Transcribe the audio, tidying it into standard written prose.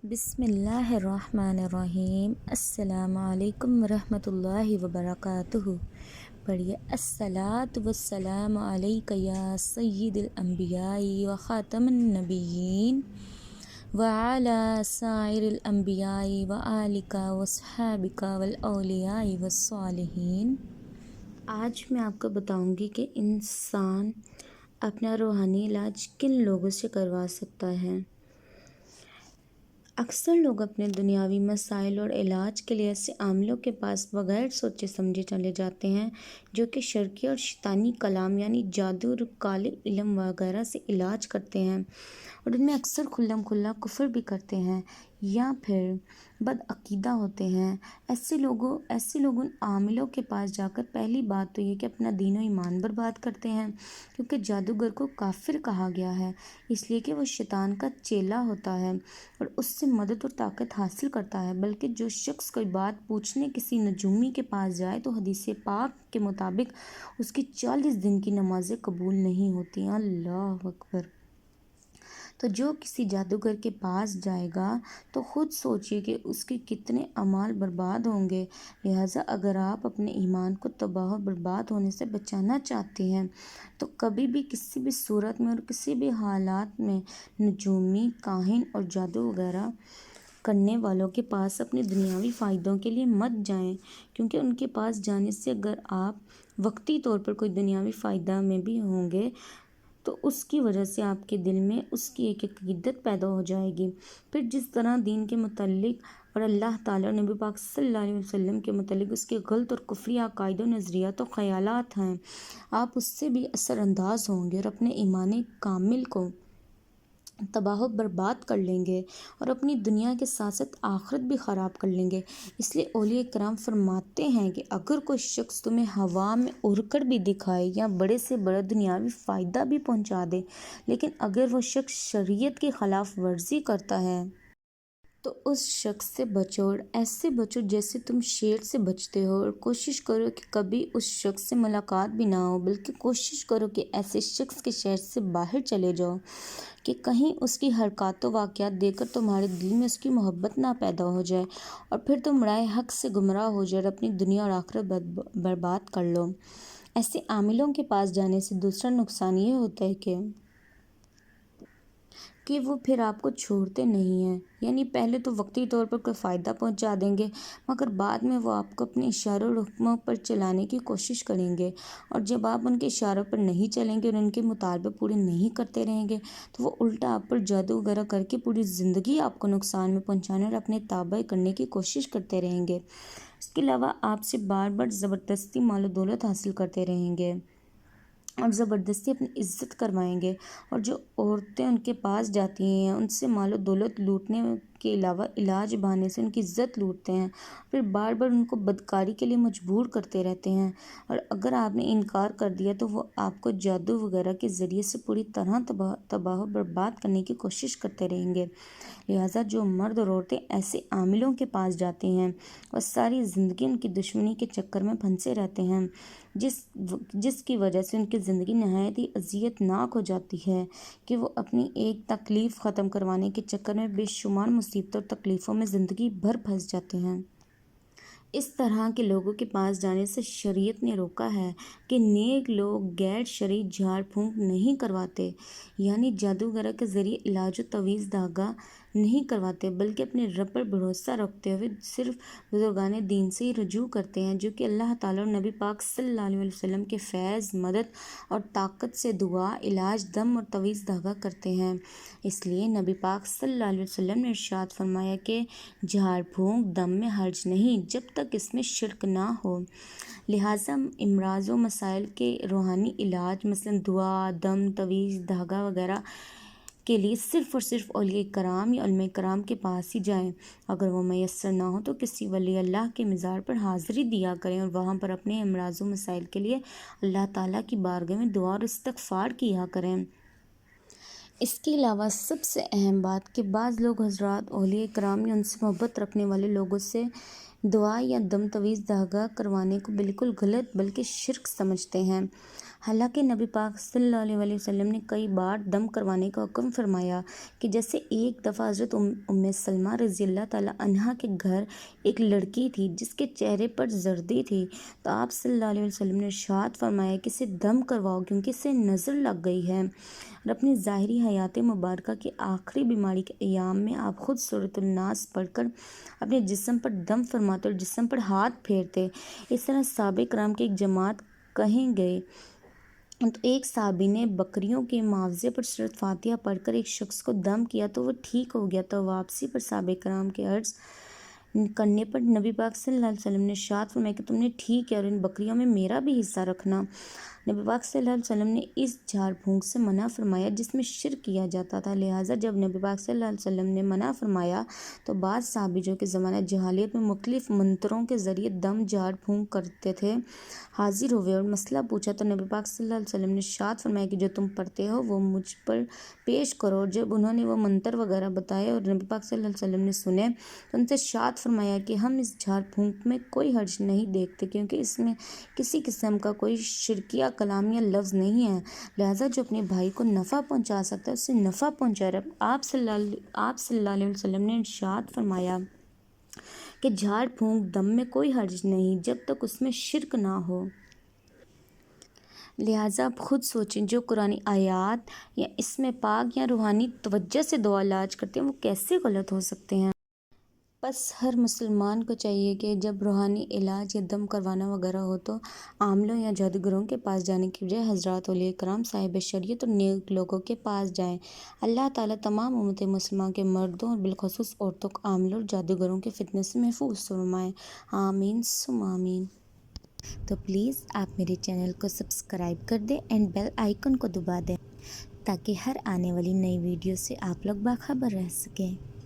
بسم اللہ الرحمن الرحیم۔ السلام علیکم ورحمۃ اللہ وبرکاتہ۔ پڑھیے الصلاۃ والسلام علیک یا سید الانبیاء و خاتم النبیین وعلی سائر الانبیاء و آلک و صحابک والاولیاء والصالحین۔ آج میں آپ کو بتاؤں گی کہ انسان اپنا روحانی علاج کن لوگوں سے کروا سکتا ہے۔ اکثر لوگ اپنے دنیاوی مسائل اور علاج کے لیے ایسے عاملوں کے پاس بغیر سوچے سمجھے چلے جاتے ہیں جو کہ شرکی اور شیطانی کلام یعنی جادو اور کالے علم وغیرہ سے علاج کرتے ہیں، اور ان میں اکثر کھلم کھلا کفر بھی کرتے ہیں یا پھر بدعقیدہ ہوتے ہیں۔ ایسے لوگ ان عاملوں کے پاس جا کر پہلی بات تو یہ کہ اپنا دین و ایمان برباد کرتے ہیں، کیونکہ جادوگر کو کافر کہا گیا ہے اس لیے کہ وہ شیطان کا چیلا ہوتا ہے اور اس سے مدد اور طاقت حاصل کرتا ہے۔ بلکہ جو شخص کوئی بات پوچھنے کسی نجومی کے پاس جائے تو حدیث پاک کے مطابق اس کی 40 دن کی نمازیں قبول نہیں ہوتی۔ اللہ اکبر۔ تو جو کسی جادوگر کے پاس جائے گا تو خود سوچئے کہ اس کے کتنے اعمال برباد ہوں گے۔ لہٰذا اگر آپ اپنے ایمان کو تباہ و برباد ہونے سے بچانا چاہتے ہیں تو کبھی بھی کسی بھی صورت میں اور کسی بھی حالات میں نجومی، کاہن اور جادو وغیرہ کرنے والوں کے پاس اپنے دنیاوی فائدوں کے لیے مت جائیں، کیونکہ ان کے پاس جانے سے اگر آپ وقتی طور پر کوئی دنیاوی فائدہ میں بھی ہوں گے تو اس کی وجہ سے آپ کے دل میں اس کی ایک عقیدت پیدا ہو جائے گی۔ پھر جس طرح دین کے متعلق اور اللہ تعالیٰ اور نبی پاک صلی اللہ علیہ وسلم کے متعلق اس کے غلط اور کفری عقائد و نظریات و خیالات ہیں، آپ اس سے بھی اثر انداز ہوں گے اور اپنے ایمان کامل کو تباہ و برباد کر لیں گے اور اپنی دنیا کے ساتھ ساتھ آخرت بھی خراب کر لیں گے۔ اس لیے اولیاء کرام فرماتے ہیں کہ اگر کوئی شخص تمہیں ہوا میں اڑ کر بھی دکھائے یا بڑے سے بڑا دنیاوی فائدہ بھی پہنچا دے، لیکن اگر وہ شخص شریعت کی خلاف ورزی کرتا ہے تو اس شخص سے بچو، اور ایسے بچو جیسے تم شیر سے بچتے ہو، اور کوشش کرو کہ کبھی اس شخص سے ملاقات بھی نہ ہو، بلکہ کوشش کرو کہ ایسے شخص کے شہر سے باہر چلے جاؤ کہ کہیں اس کی حرکات و واقعات دیکھ کر تمہارے دل میں اس کی محبت نہ پیدا ہو جائے اور پھر تم رائے حق سے گمراہ ہو جائے اور اپنی دنیا اور آخرت برباد کر لو۔ ایسے عاملوں کے پاس جانے سے دوسرا نقصان یہ ہوتا ہے کہ وہ پھر آپ کو چھوڑتے نہیں ہیں، یعنی پہلے تو وقتی طور پر کوئی فائدہ پہنچا دیں گے مگر بعد میں وہ آپ کو اپنے اشاروں اور حکموں پر چلانے کی کوشش کریں گے، اور جب آپ ان کے اشاروں پر نہیں چلیں گے اور ان کے مطالبے پورے نہیں کرتے رہیں گے تو وہ الٹا آپ پر جادو وغیرہ کر کے پوری زندگی آپ کو نقصان میں پہنچانے اور اپنے تابع کرنے کی کوشش کرتے رہیں گے۔ اس کے علاوہ آپ سے بار بار زبردستی مال و دولت حاصل کرتے رہیں گے اور زبردستی اپنی عزت کروائیں گے، اور جو عورتیں ان کے پاس جاتی ہیں ان سے مال و دولت لوٹنے کے علاوہ علاج بہانے سے ان کی عزت لوٹتے ہیں، پھر بار بار ان کو بدکاری کے لیے مجبور کرتے رہتے ہیں، اور اگر آپ نے انکار کر دیا تو وہ آپ کو جادو وغیرہ کے ذریعے سے پوری طرح تباہ و برباد کرنے کی کوشش کرتے رہیں گے۔ لہٰذا جو مرد اور عورتیں ایسے عاملوں کے پاس جاتے ہیں وہ ساری زندگی ان کی دشمنی کے چکر میں پھنسے رہتے ہیں، جس کی وجہ سے ان کی زندگی نہایت ہی اذیت ناک ہو جاتی ہے کہ وہ اپنی ایک تکلیف ختم کروانے کے چکر میں بے شمار مصیبتوں اور تکلیفوں میں زندگی بھر پھنس جاتے ہیں۔ اس طرح کے لوگوں کے پاس جانے سے شریعت نے روکا ہے کہ نیک لوگ غیر شرعی جھاڑ پھونک نہیں کرواتے، یعنی جادو وغیرہ کے ذریعے علاج و تعویذ دھاگا نہیں کرواتے، بلکہ اپنے رب پر بھروسہ رکھتے ہوئے صرف بزرگان دین سے ہی رجوع کرتے ہیں جو کہ اللہ تعالیٰ اور نبی پاک صلی اللہ علیہ وسلم کے فیض، مدد اور طاقت سے دعا، علاج، دم اور تعویذ دھاگا کرتے ہیں۔ اس لیے نبی پاک صلی اللہ علیہ وسلم نے ارشاد فرمایا کہ جھاڑ پھونک دم میں حرج نہیں جب تک اس میں شرک نہ ہو۔ لہٰذا امراض و مسائل کے روحانی علاج مثلاً دعا، دم، تعویذ، دھاگا وغیرہ کے لیے صرف اور صرف اولیاء کرام یا علماء کرام کے پاس ہی جائیں۔ اگر وہ میسر نہ ہو تو کسی ولی اللہ کے مزار پر حاضری دیا کریں اور وہاں پر اپنے امراض و مسائل کے لیے اللہ تعالیٰ کی بارگاہ میں دعا اور استغفار کیا کریں۔ اس کے علاوہ سب سے اہم بات کہ بعض لوگ حضرات اولیاء کرام یا ان سے محبت رکھنے والے لوگوں سے دعا یا دم تویز دھاگا کروانے کو بالکل غلط بلکہ شرک سمجھتے ہیں۔ حالانکہ نبی پاک صلی اللہ علیہ وسلم نے کئی بار دم کروانے کا حکم فرمایا کہ جیسے ایک دفعہ حضرت ام سلمہ رضی اللہ تعالیٰ عنہا کے گھر ایک لڑکی تھی جس کے چہرے پر زردی تھی، تو آپ صلی اللہ علیہ وسلم نے ارشاد فرمایا کہ اسے دم کرواؤ کیونکہ اسے نظر لگ گئی ہے۔ اور اپنی ظاہری حیات مبارکہ کی آخری بیماری کے ایام میں آپ خود سورۃ الناس پڑھ کر اپنے جسم پر دم فرماتے اور جسم پر ہاتھ پھیرتے۔ اس طرح صحابہ کرام کی ایک جماعت کہیں گئے تو ایک صحابی نے بکریوں کے معاوضے پر سورۃ فاتحہ پڑھ کر ایک شخص کو دم کیا تو وہ ٹھیک ہو گیا، تو واپسی پر صحابہ کرام کے عرض کرنے پر نبی پاک صلی اللہ علیہ وسلم نے ارشاد فرمایا کہ تم نے ٹھیک کیا اور ان بکریوں میں میرا بھی حصہ رکھنا۔ نبی پاک صلی اللہ علیہ وسلم نے اس جھاڑ پھونک سے منع فرمایا جس میں شرک کیا جاتا تھا، لہٰذا جب نبی پاک صلی اللہ علیہ وسلم نے منع فرمایا تو بعض صحابی جو کہ زمانہ جاہلیت میں مختلف منتروں کے ذریعے دم جھاڑ پھونک کرتے تھے حاضر ہوئے اور مسئلہ پوچھا تو نبی پاک صلی اللہ علیہ وسلم نے ارشاد فرمایا کہ جو تم پڑھتے ہو وہ مجھ پر پیش کرو، اور جب انہوں نے وہ منتر وغیرہ بتائے اور نبی پاک صلی اللہ علیہ وسلم نے سنے تو ان سے ارشاد فرمایا کہ ہم اس جھاڑ پھونک میں کوئی حرج نہیں دیکھتے کیونکہ اس میں کسی قسم کا کوئی شرکیہ کلام یا لفظ نہیں ہے، لہٰذا جو اپنے بھائی کو نفع پہنچا سکتا ہے اسے نفع پہنچائے۔ آپ صلی اللہ علیہ وسلم نے ارشاد فرمایا کہ جھاڑ پھونک دم میں کوئی حرج نہیں جب تک اس میں شرک نہ ہو، لہٰذا آپ خود سوچیں جو قرآنی آیات یا اسم پاک یا روحانی توجہ سے دعا علاج کرتے ہیں وہ کیسے غلط ہو سکتے ہیں۔ بس ہر مسلمان کو چاہیے کہ جب روحانی علاج یا دم کروانا وغیرہ ہو تو عاملوں یا جادوگروں کے پاس جانے کی بجائے حضرات اولیاء کرام صاحب شریعت اور نیک لوگوں کے پاس جائیں۔ اللہ تعالیٰ تمام امت مسلمہ کے مردوں اور بالخصوص عورتوں کو عاملوں اور جادوگروں کے فتنے سے محفوظ فرمائے، آمین ثم آمین۔ تو پلیز آپ میرے چینل کو سبسکرائب کر دیں اینڈ بیل آئیکن کو دبا دیں تاکہ ہر آنے والی نئی ویڈیو سے آپ لوگ باخبر رہ سکیں۔